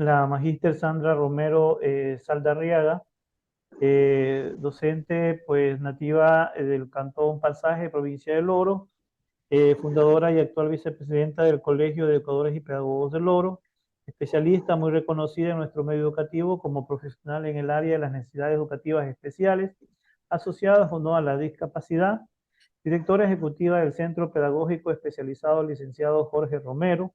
la magíster Sandra Romero Saldarriaga, docente pues nativa del Cantón Pasaje, provincia del Oro, fundadora y actual vicepresidenta del Colegio de Educadores y Pedagogos del Oro, especialista muy reconocida en nuestro medio educativo como profesional en el área de las necesidades educativas especiales asociadas o no a la discapacidad, directora ejecutiva del Centro Pedagógico Especializado licenciado Jorge Romero.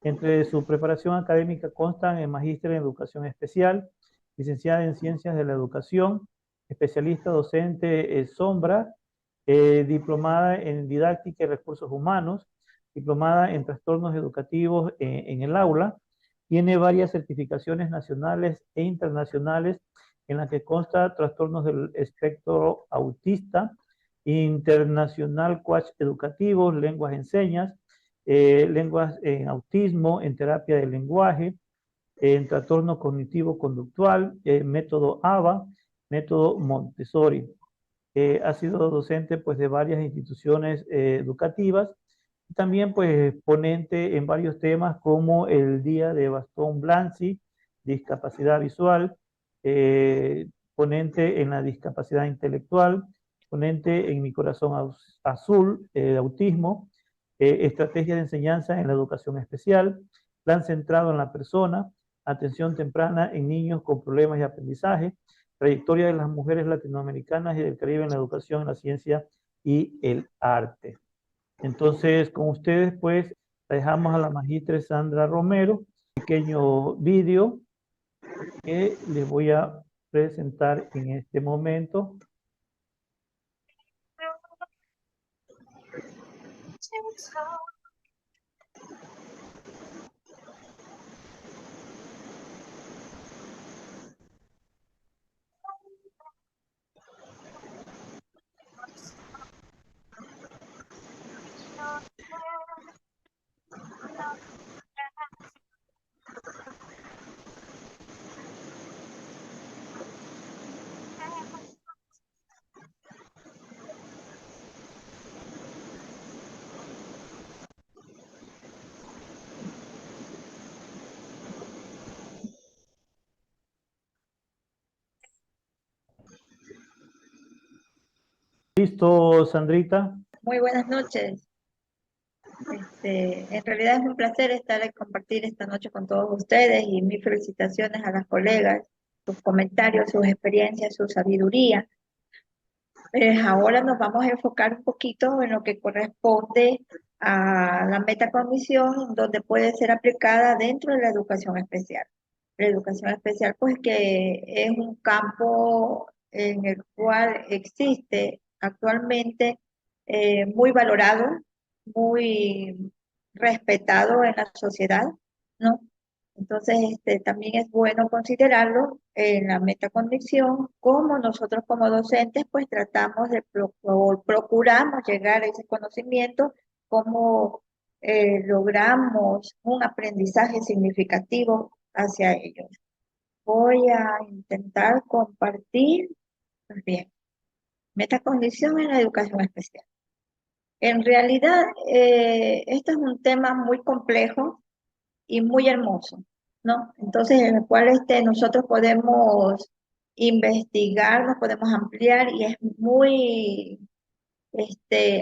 Entre su preparación académica constan en magíster en educación especial, licenciada en ciencias de la educación, especialista docente sombra, diplomada en didáctica y recursos humanos, diplomada en trastornos educativos en el aula. Tiene varias certificaciones nacionales e internacionales en las que consta trastornos del espectro autista, internacional coach educativos, lenguas en señas, lenguas en autismo, en terapia del lenguaje, en trastorno cognitivo-conductual, método ABA, método Montessori. Ha sido docente pues, de varias instituciones educativas y también pues, ponente en varios temas como el Día de Bastón Blancy, discapacidad visual, ponente en la discapacidad intelectual, ponente en Mi Corazón Azul, autismo, estrategia de enseñanza en la educación especial, plan centrado en la persona, atención temprana en niños con problemas de aprendizaje, trayectoria de las mujeres latinoamericanas y del Caribe en la educación, la ciencia y el arte. Entonces, con ustedes, pues, dejamos a la magistra Sandra Romero, un pequeño vídeo que les voy a presentar en este momento. ¿Listo, Sandrita? Muy buenas noches. En realidad es un placer estar y compartir esta noche con todos ustedes y mis felicitaciones a las colegas, sus comentarios, sus experiencias, su sabiduría. Ahora nos vamos a enfocar un poquito en lo que corresponde a la metacognición, donde puede ser aplicada dentro de la educación especial. La educación especial, pues que es un campo en el cual existe actualmente muy valorado, muy respetado en la sociedad, ¿no? Entonces, también es bueno considerarlo en la metacognición, como nosotros como docentes, pues tratamos de procuramos llegar a ese conocimiento, cómo logramos un aprendizaje significativo hacia ellos. Voy a intentar compartir, pues bien, metacognición en la educación especial. En realidad, esto es un tema muy complejo y muy hermoso, ¿no? Entonces, en el cual nosotros podemos investigar, nos podemos ampliar y es muy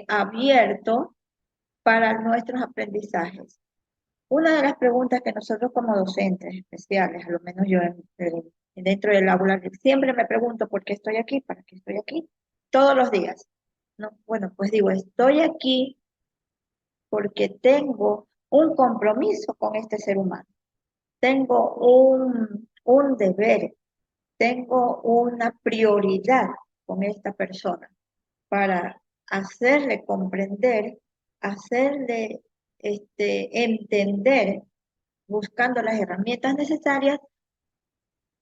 abierto para nuestros aprendizajes. Una de las preguntas que nosotros como docentes especiales, a lo menos yo dentro del aula, siempre me pregunto por qué estoy aquí, para qué estoy aquí, todos los días, ¿no? Bueno, pues digo, estoy aquí porque tengo un compromiso con este ser humano. Tengo un deber, tengo una prioridad con esta persona para hacerle comprender, hacerle entender, buscando las herramientas necesarias,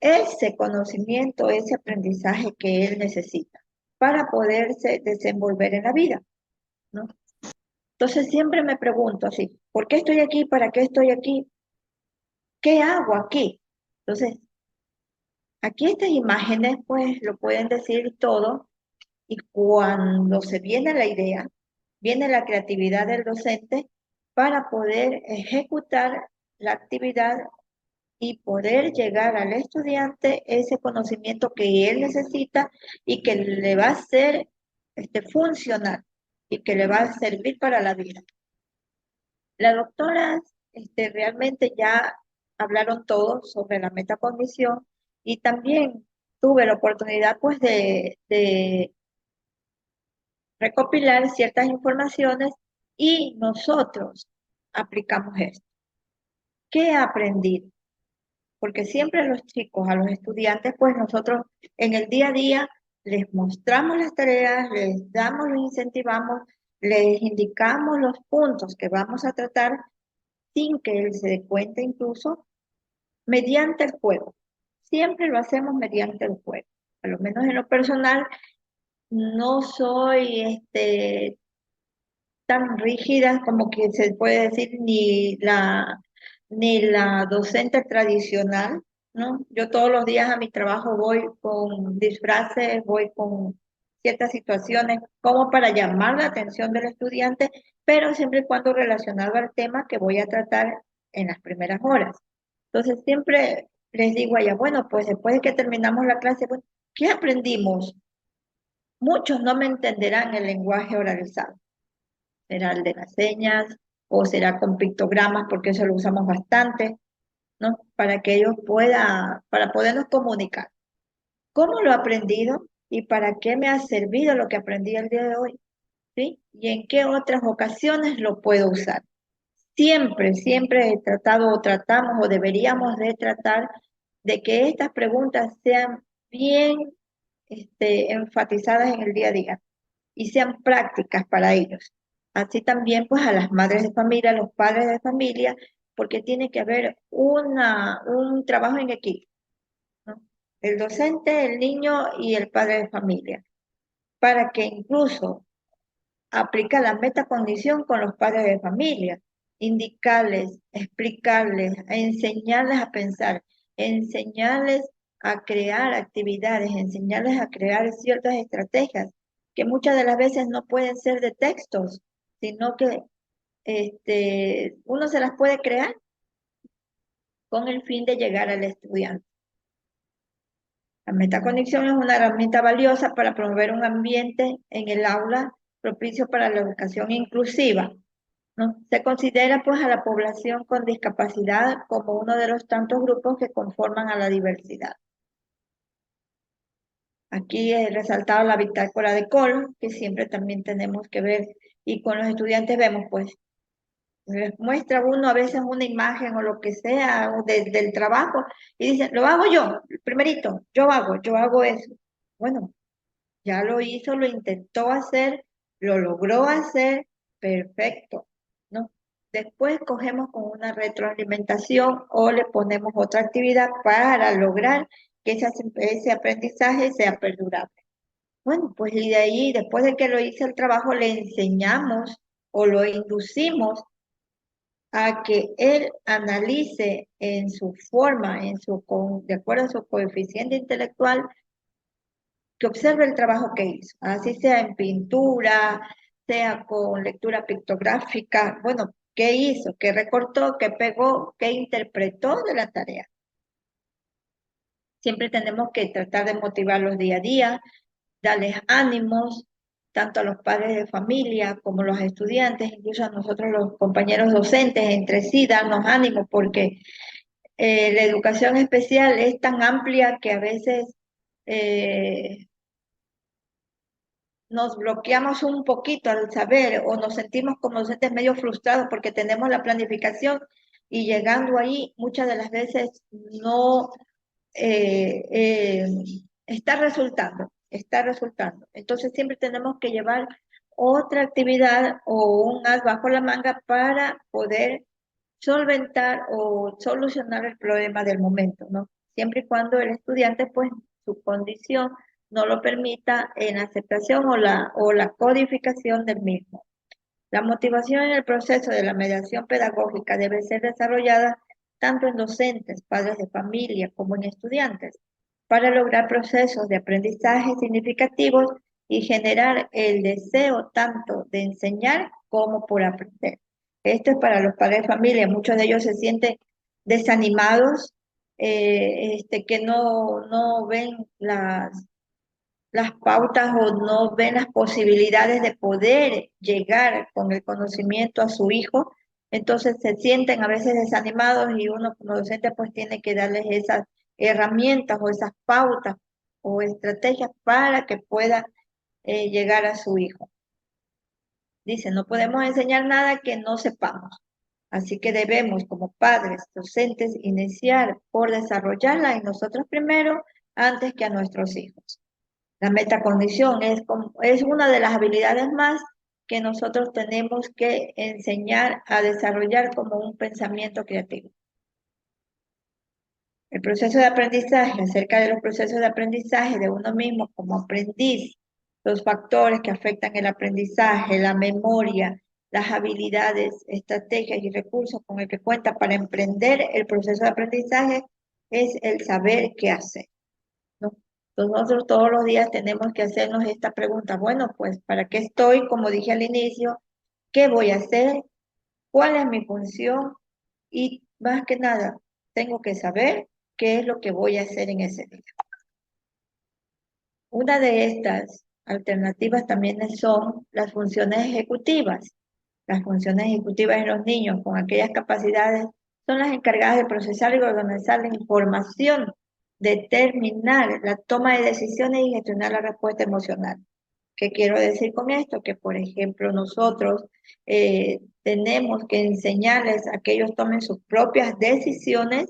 ese conocimiento, ese aprendizaje que él necesita para poderse desenvolver en la vida, ¿no? Entonces siempre me pregunto así, ¿por qué estoy aquí? ¿Para qué estoy aquí? ¿Qué hago aquí? Entonces, aquí estas imágenes pues lo pueden decir todo y cuando se viene la idea, viene la creatividad del docente para poder ejecutar la actividad y poder llegar al estudiante ese conocimiento que él necesita y que le va a ser funcional y que le va a servir para la vida. Las doctoras realmente ya hablaron todo sobre la metacognición y también tuve la oportunidad pues de recopilar ciertas informaciones y nosotros aplicamos esto. ¿Qué he aprendido? Porque siempre a los chicos, a los estudiantes, pues nosotros en el día a día les mostramos las tareas, les damos, los incentivamos, les indicamos los puntos que vamos a tratar sin que él se dé cuenta incluso mediante el juego. Siempre lo hacemos mediante el juego. A lo menos en lo personal, no soy tan rígida como que se puede decir ni la docente tradicional, ¿no? Yo todos los días a mi trabajo voy con disfraces, voy con ciertas situaciones como para llamar la atención del estudiante, pero siempre y cuando relacionado al tema que voy a tratar en las primeras horas. Entonces siempre les digo allá, bueno, pues después de que terminamos la clase, bueno, ¿qué aprendimos? Muchos no me entenderán el lenguaje oralizado. ¿Será el de las señas o será con pictogramas? Porque eso lo usamos bastante, ¿no? Para que ellos para podernos comunicar. ¿Cómo lo he aprendido y para qué me ha servido lo que aprendí el día de hoy? ¿Sí? ¿Y en qué otras ocasiones lo puedo usar? Siempre, siempre he tratado o tratamos o deberíamos de tratar de que estas preguntas sean bien enfatizadas en el día a día y sean prácticas para ellos. Así también pues a las madres de familia, a los padres de familia, porque tiene que haber un trabajo en equipo, ¿no? El docente, el niño y el padre de familia, para que incluso aplica la metacognición con los padres de familia, indicarles, explicarles, enseñarles a pensar, enseñarles a crear actividades, enseñarles a crear ciertas estrategias que muchas de las veces no pueden ser de textos, sino que uno se las puede crear con el fin de llegar al estudiante. La metaconexión es una herramienta valiosa para promover un ambiente en el aula propicio para la educación inclusiva, ¿no? Se considera pues a la población con discapacidad como uno de los tantos grupos que conforman a la diversidad. Aquí he resaltado la bitácora de Cole, que siempre también tenemos que ver, y con los estudiantes vemos pues, les muestra uno a veces una imagen o lo que sea o del trabajo y dicen, lo hago yo, primerito, yo hago eso. Bueno, ya lo hizo, lo intentó hacer, lo logró hacer, perfecto, ¿no? Después cogemos con una retroalimentación o le ponemos otra actividad para lograr que ese aprendizaje sea perdurable. Bueno, pues y de ahí, después de que lo hice el trabajo, le enseñamos o lo inducimos a que él analice en su forma, de acuerdo a su coeficiente intelectual, que observe el trabajo que hizo, así sea en pintura, sea con lectura pictográfica, bueno, qué hizo, qué recortó, qué pegó, qué interpretó de la tarea. Siempre tenemos que tratar de motivarlos día a día, darles ánimos, tanto a los padres de familia como a los estudiantes, incluso a nosotros los compañeros docentes, entre sí, darnos ánimos, porque la educación especial es tan amplia que a veces nos bloqueamos un poquito al saber o nos sentimos como docentes medio frustrados porque tenemos la planificación y llegando ahí muchas de las veces no eh, eh, está resultando, está resultando. Entonces siempre tenemos que llevar otra actividad o un as bajo la manga para poder solventar o solucionar el problema del momento, ¿no? Siempre y cuando el estudiante, pues, su condición no lo permita en aceptación o la codificación del mismo. La motivación en el proceso de la mediación pedagógica debe ser desarrollada tanto en docentes, padres de familia, como en estudiantes, para lograr procesos de aprendizaje significativos y generar el deseo tanto de enseñar como por aprender. Esto es para los padres de familia. Muchos de ellos se sienten desanimados que no ven las pautas o no ven las posibilidades de poder llegar con el conocimiento a su hijo, entonces se sienten a veces desanimados y uno como docente pues tiene que darles esas herramientas o esas pautas o estrategias para que pueda llegar a su hijo. Dice, no podemos enseñar nada que no sepamos. Así que debemos, como padres, docentes, iniciar por desarrollarla en nosotros primero antes que a nuestros hijos. La metacognición es una de las habilidades más que nosotros tenemos que enseñar a desarrollar como un pensamiento creativo. El proceso de aprendizaje, acerca de los procesos de aprendizaje de uno mismo como aprendiz, los factores que afectan el aprendizaje, la memoria, las habilidades, estrategias y recursos con el que cuenta para emprender el proceso de aprendizaje es el saber qué hacer, ¿no? Nosotros todos los días tenemos que hacernos esta pregunta, bueno, pues, ¿para qué estoy? Como dije al inicio, ¿qué voy a hacer? ¿Cuál es mi función? Y más que nada, tengo que saber qué es lo que voy a hacer en ese día. Una de estas alternativas también son las funciones ejecutivas. Las funciones ejecutivas en los niños con aquellas capacidades son las encargadas de procesar y organizar la información, determinar la toma de decisiones y gestionar la respuesta emocional. ¿Qué quiero decir con esto? Que, por ejemplo, nosotros tenemos que enseñarles a que ellos tomen sus propias decisiones,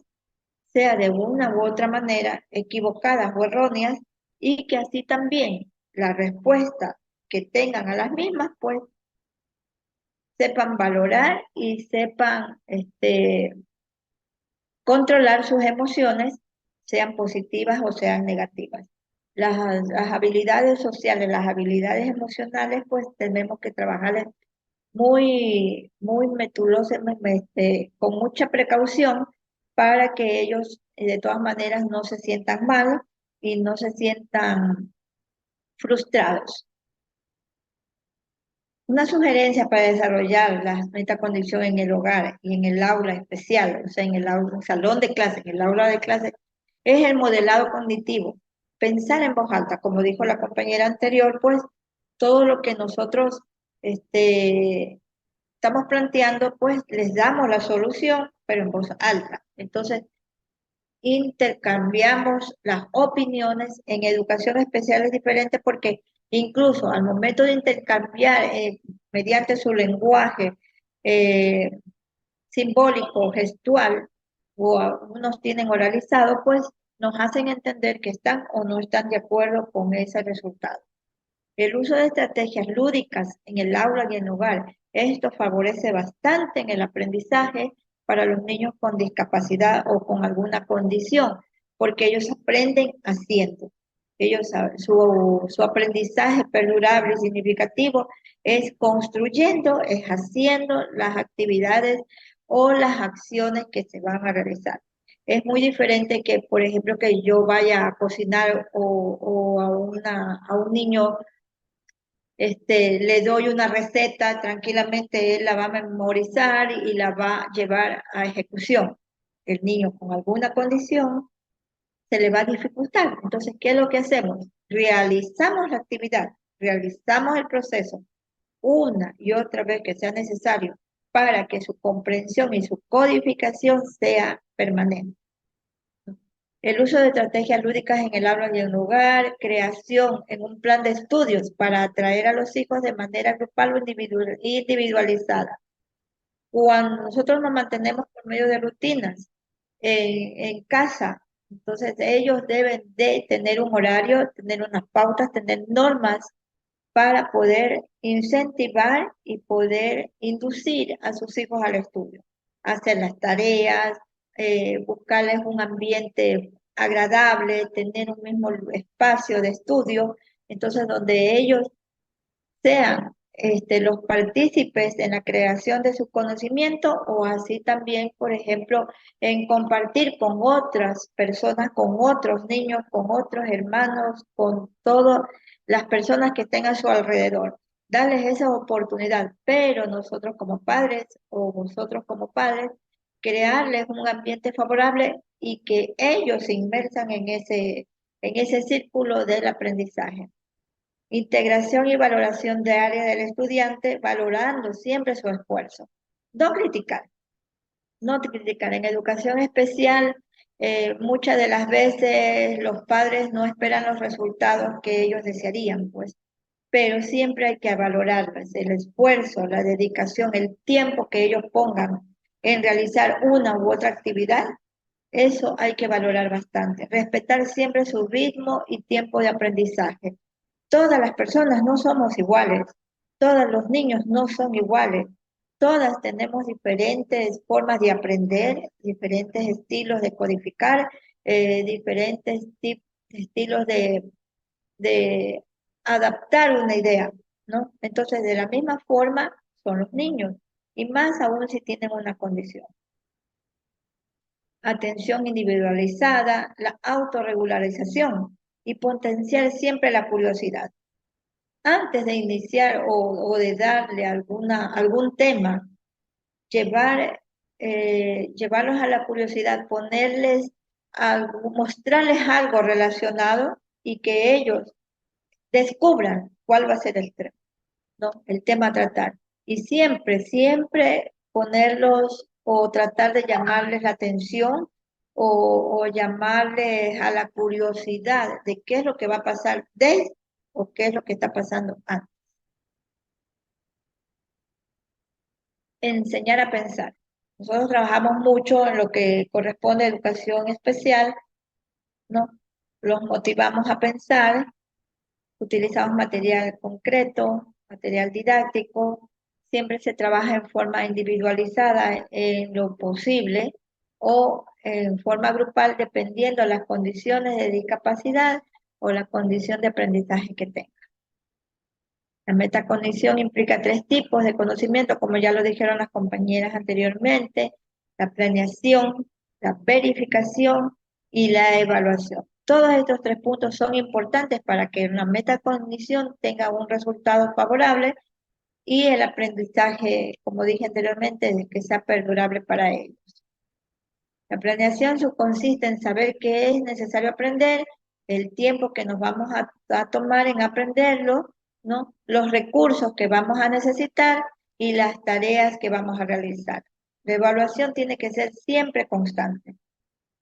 sea de una u otra manera, equivocadas o erróneas, y que así también la respuesta que tengan a las mismas, pues sepan valorar y sepan controlar sus emociones, sean positivas o sean negativas. Las habilidades sociales, las habilidades emocionales, pues tenemos que trabajarles muy metulosamente, con mucha precaución para que ellos de todas maneras no se sientan mal y no se sientan frustrados. Una sugerencia para desarrollar la metacondición en el hogar y en el aula especial, o sea, en el salón de clase, en el aula de clase, es el modelado cognitivo. Pensar en voz alta, como dijo la compañera anterior, pues todo lo que nosotros estamos planteando, pues les damos la solución, pero en voz alta. Entonces, intercambiamos las opiniones. En educación especial es diferente porque incluso al momento de intercambiar mediante su lenguaje eh, simbólico, gestual, o algunos tienen oralizado, pues nos hacen entender que están o no están de acuerdo con ese resultado. El uso de estrategias lúdicas en el aula y en el hogar, esto favorece bastante en el aprendizaje para los niños con discapacidad o con alguna condición, porque ellos aprenden haciendo. Su aprendizaje perdurable y significativo es construyendo, es haciendo las actividades o las acciones que se van a realizar. Es muy diferente que, por ejemplo, que yo vaya a cocinar o a un niño le doy una receta, tranquilamente él la va a memorizar y la va a llevar a ejecución. El niño con alguna condición se le va a dificultar. Entonces, ¿qué es lo que hacemos? Realizamos la actividad, realizamos el proceso una y otra vez que sea necesario para que su comprensión y su codificación sea permanente. El uso de estrategias lúdicas en el aula y en el hogar, creación en un plan de estudios para atraer a los hijos de manera grupal o individualizada. Cuando nosotros nos mantenemos por medio de rutinas en casa, entonces ellos deben de tener un horario, tener unas pautas, tener normas para poder incentivar y poder inducir a sus hijos al estudio, hacer las tareas, buscarles un ambiente agradable, tener un mismo espacio de estudio, entonces donde ellos sean los partícipes en la creación de su conocimiento o así también, por ejemplo, en compartir con otras personas, con otros niños, con otros hermanos, con todas las personas que estén a su alrededor. Darles esa oportunidad, pero nosotros como padres o vosotros como padres, crearles un ambiente favorable y que ellos se inmersan en ese círculo del aprendizaje. Integración y valoración diaria del estudiante, valorando siempre su esfuerzo. No criticar, no criticar. En educación especial, muchas de las veces los padres no esperan los resultados que ellos desearían, pues, pero siempre hay que valorarles el esfuerzo, la dedicación, el tiempo que ellos pongan en realizar una u otra actividad. Eso hay que valorar bastante. Respetar siempre su ritmo y tiempo de aprendizaje. Todas las personas no somos iguales, todos los niños no son iguales, todas tenemos diferentes formas de aprender, diferentes estilos de codificar, diferentes estilos de adaptar una idea, ¿no? Entonces, de la misma forma son los niños, y más aún si tienen una condición. Atención individualizada, la autorregularización y potenciar siempre la curiosidad. Antes de iniciar o de darle algún tema, llevarlos a la curiosidad, mostrarles algo relacionado y que ellos descubran cuál va a ser ¿no? El tema a tratar. Y siempre, siempre ponerlos o tratar de llamarles la atención o llamarles a la curiosidad de qué es lo que va a pasar o qué es lo que está pasando antes. Enseñar a pensar. Nosotros trabajamos mucho en lo que corresponde a educación especial, ¿no? Los motivamos a pensar, utilizamos material concreto, material didáctico, siempre se trabaja en forma individualizada en lo posible o en forma grupal dependiendo de las condiciones de discapacidad o la condición de aprendizaje que tenga. La metacognición implica 3 tipos de conocimiento, como ya lo dijeron las compañeras anteriormente: la planeación, la verificación y la evaluación. Todos estos 3 puntos son importantes para que una metacognición tenga un resultado favorable y el aprendizaje, como dije anteriormente, que sea perdurable para ellos. La planeación consiste en saber qué es necesario aprender, el tiempo que nos vamos a tomar en aprenderlo, ¿no? Los recursos que vamos a necesitar y las tareas que vamos a realizar. La evaluación tiene que ser siempre constante,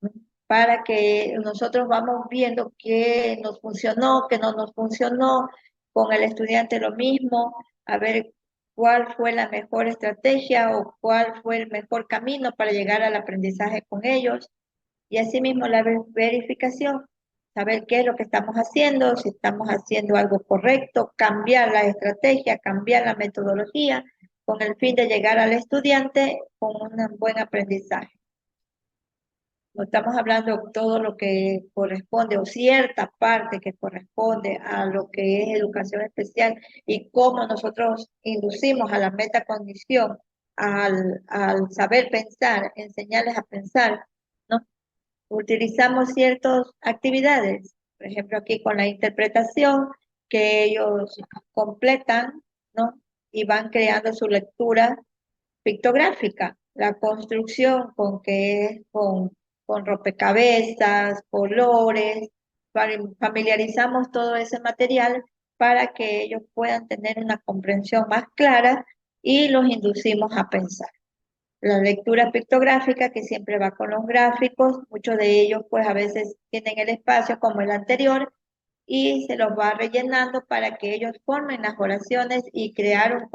¿no? Para que nosotros vamos viendo qué nos funcionó, qué no nos funcionó, con el estudiante lo mismo, a ver cuál fue la mejor estrategia o cuál fue el mejor camino para llegar al aprendizaje con ellos. Y asimismo la verificación, saber qué es lo que estamos haciendo, si estamos haciendo algo correcto, cambiar la estrategia, cambiar la metodología, con el fin de llegar al estudiante con un buen aprendizaje. No estamos hablando de todo lo que corresponde o cierta parte que corresponde a lo que es educación especial y cómo nosotros inducimos a la metacognición, al saber pensar, enseñarles a pensar, ¿no? Utilizamos ciertas actividades, por ejemplo aquí con la interpretación que ellos completan, ¿no? Y van creando su lectura pictográfica, la construcción con rompecabezas, colores, familiarizamos todo ese material para que ellos puedan tener una comprensión más clara y los inducimos a pensar. La lectura pictográfica que siempre va con los gráficos, muchos de ellos pues a veces tienen el espacio como el anterior y se los va rellenando para que ellos formen las oraciones y crear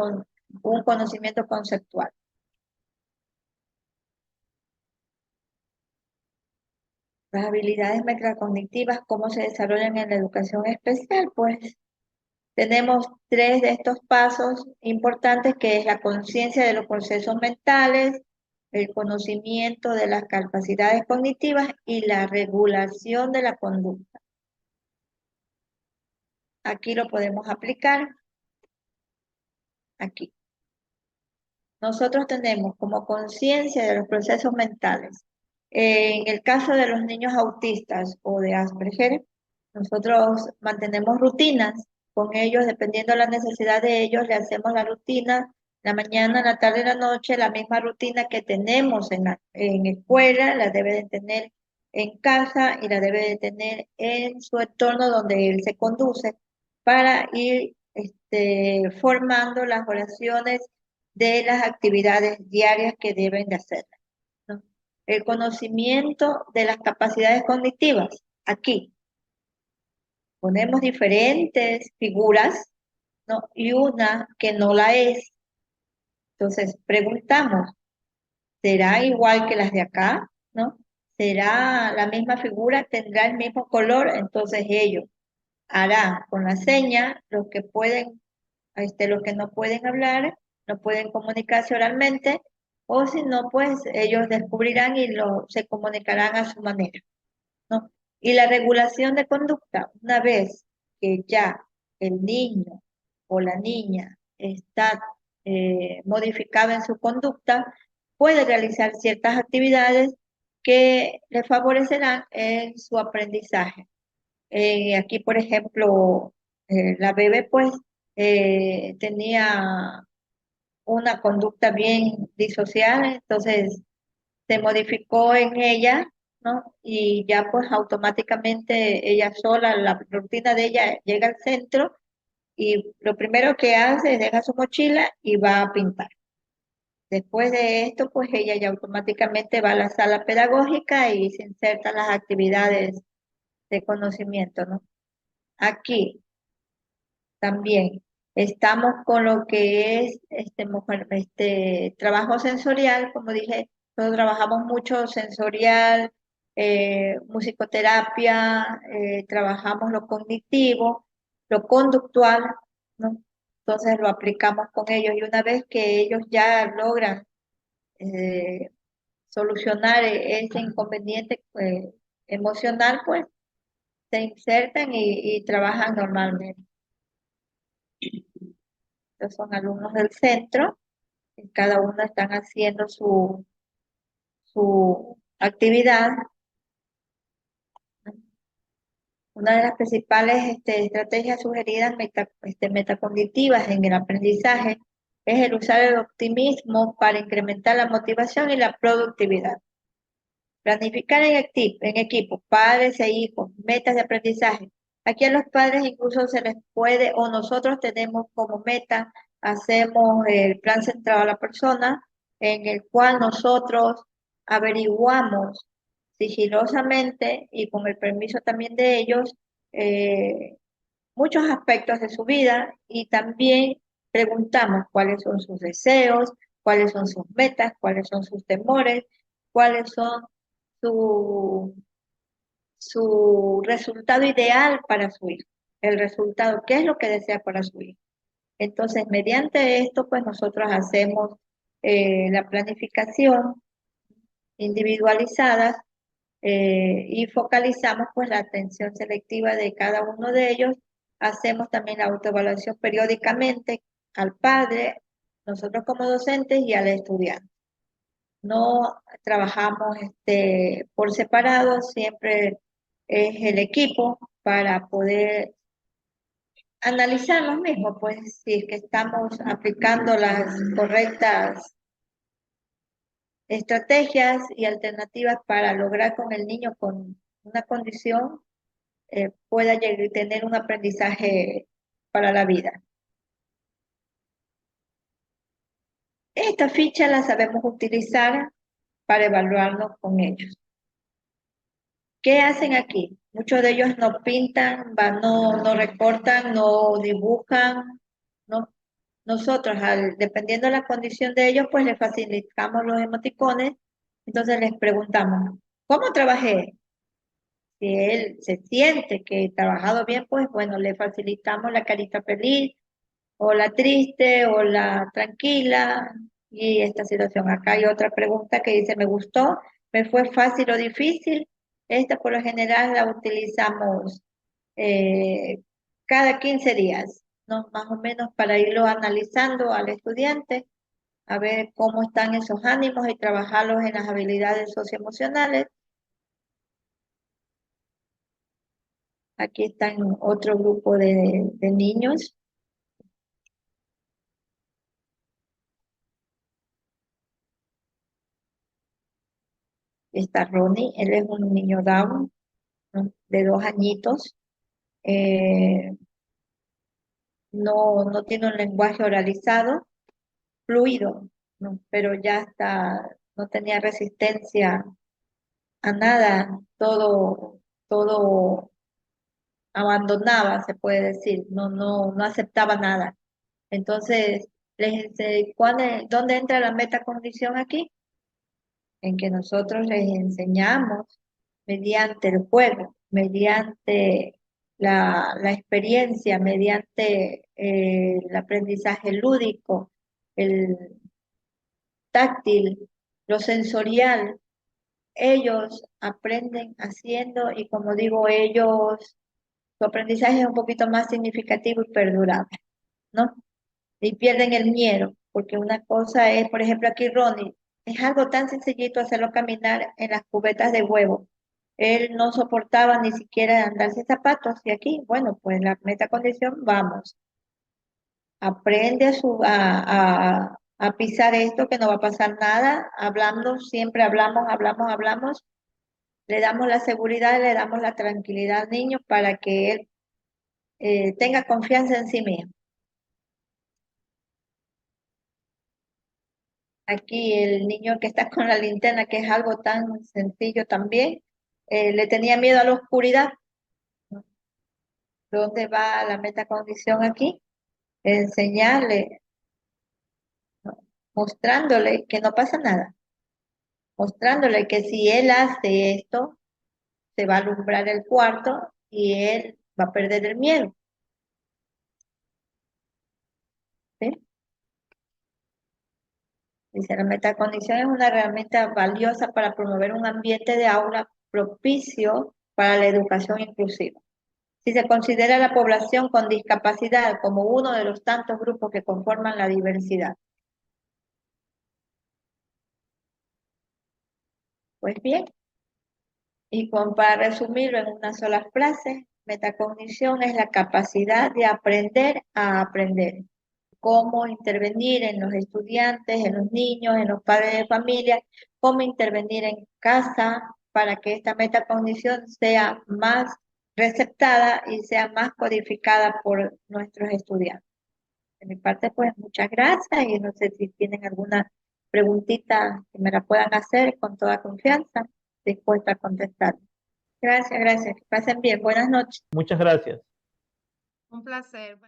un conocimiento conceptual. Las habilidades metacognitivas, ¿cómo se desarrollan en la educación especial? Pues tenemos 3 de estos pasos importantes, que es la conciencia de los procesos mentales, el conocimiento de las capacidades cognitivas y la regulación de la conducta. Aquí lo podemos aplicar, aquí. Nosotros tenemos como conciencia de los procesos mentales. En el caso de los niños autistas o de Asperger, nosotros mantenemos rutinas con ellos, dependiendo de la necesidad de ellos, le hacemos la rutina, la mañana, la tarde y la noche, la misma rutina que tenemos en escuela, la deben tener en casa y la debe de tener en su entorno donde él se conduce para ir formando las oraciones de las actividades diarias que deben de hacer, ¿no? El conocimiento de las capacidades cognitivas. Aquí ponemos diferentes figuras, ¿no? Y una que no la es. Entonces preguntamos, ¿será igual que las de acá? ¿No? ¿Será la misma figura? ¿Tendrá el mismo color? Entonces ellos harán con la seña los que pueden, los que no pueden hablar, no pueden comunicarse oralmente, o si no, pues ellos descubrirán y se comunicarán a su manera, ¿no? Y la regulación de conducta, una vez que ya el niño o la niña está modificado en su conducta, puede realizar ciertas actividades que le favorecerán en su aprendizaje. Aquí, por ejemplo, la bebé pues tenía una conducta bien disocial, entonces se modificó en ella, ¿no? Y ya pues automáticamente ella sola, la rutina de ella llega al centro y lo primero que hace es deja su mochila y va a pintar. Después de esto, pues ella ya automáticamente va a la sala pedagógica y se insertan las actividades de conocimiento, ¿no? Aquí también estamos con lo que es trabajo sensorial, como dije, nosotros trabajamos mucho sensorial, musicoterapia, trabajamos lo cognitivo, lo conductual, ¿no? Entonces lo aplicamos con ellos y una vez que ellos ya logran eh, solucionar ese inconveniente emocional, pues se insertan y trabajan normalmente. Estos son alumnos del centro, cada uno están haciendo su actividad. Una de las principales estrategias sugeridas metacognitivas en el aprendizaje es el usar el optimismo para incrementar la motivación y la productividad. Planificar en equipo, padres e hijos, metas de aprendizaje. Aquí a los padres incluso se les puede, o nosotros tenemos como meta, hacemos el plan centrado a la persona, en el cual nosotros averiguamos sigilosamente y con el permiso también de ellos, eh, muchos aspectos de su vida y también preguntamos cuáles son sus deseos, cuáles son sus metas, cuáles son sus temores, cuáles son su, su resultado ideal para su hijo, el resultado, qué es lo que desea para su hijo. Entonces, mediante esto, pues nosotros hacemos la planificación individualizada y focalizamos pues la atención selectiva de cada uno de ellos. Hacemos también la autoevaluación periódicamente al padre, nosotros como docentes y al estudiante. No trabajamos por separado, siempre es el equipo para poder analizar los mismos, pues si es que estamos aplicando las correctas estrategias y alternativas para lograr con el niño con una condición pueda tener un aprendizaje para la vida. Esta ficha la sabemos utilizar para evaluarnos con ellos. ¿Qué hacen aquí? Muchos de ellos no pintan, no recortan, no dibujan, ¿no? Nosotros, dependiendo de la condición de ellos, pues les facilitamos los emoticones. Entonces les preguntamos, ¿cómo trabajé? Si él se siente que he trabajado bien, pues bueno, le facilitamos la carita feliz, o la triste, o la tranquila, y esta situación. Acá hay otra pregunta que dice, ¿me gustó? ¿Me fue fácil o difícil? Esta por lo general la utilizamos eh, cada 15 días, ¿no? Más o menos para irlo analizando al estudiante, a ver cómo están esos ánimos y trabajarlos en las habilidades socioemocionales. Aquí están otro grupo de niños. Aquí está Ronnie, él es un niño Down, ¿no? De 2 añitos. No tiene un lenguaje oralizado, fluido, ¿no? Pero ya está, no tenía resistencia a nada, todo abandonaba, se puede decir, no aceptaba nada. Entonces, ¿dónde entra la metacognición aquí? En que nosotros les enseñamos mediante el juego, mediante la experiencia, mediante el aprendizaje lúdico, el táctil, lo sensorial. Ellos aprenden haciendo y como digo, su aprendizaje es un poquito más significativo y perdurable, ¿no? Y pierden el miedo, porque una cosa es, por ejemplo, aquí Ronnie, es algo tan sencillito hacerlo caminar en las cubetas de huevo. Él no soportaba ni siquiera andarse zapatos y aquí, bueno, pues la metacondición, vamos, aprende a pisar esto, que no va a pasar nada, hablando, siempre hablamos, le damos la seguridad, le damos la tranquilidad al niño para que él tenga confianza en sí mismo. Aquí el niño que está con la linterna, que es algo tan sencillo también, le tenía miedo a la oscuridad. ¿Dónde va la metacondición aquí? Enseñarle, ¿no? Mostrándole que no pasa nada, mostrándole que si él hace esto, se va a alumbrar el cuarto y él va a perder el miedo. ¿Sí? Dice, la metacondición es una herramienta valiosa para promover un ambiente de aula propicio para la educación inclusiva. Si se considera a la población con discapacidad como uno de los tantos grupos que conforman la diversidad. Pues bien, para resumirlo en una sola frase, metacognición es la capacidad de aprender a aprender. Cómo intervenir en los estudiantes, en los niños, en los padres de familia, cómo intervenir en casa para que esta metacognición sea más receptada y sea más codificada por nuestros estudiantes. De mi parte, pues muchas gracias y no sé si tienen alguna preguntita que me la puedan hacer con toda confianza, dispuesta a contestar. Gracias, gracias. Que pasen bien. Buenas noches. Muchas gracias. Un placer.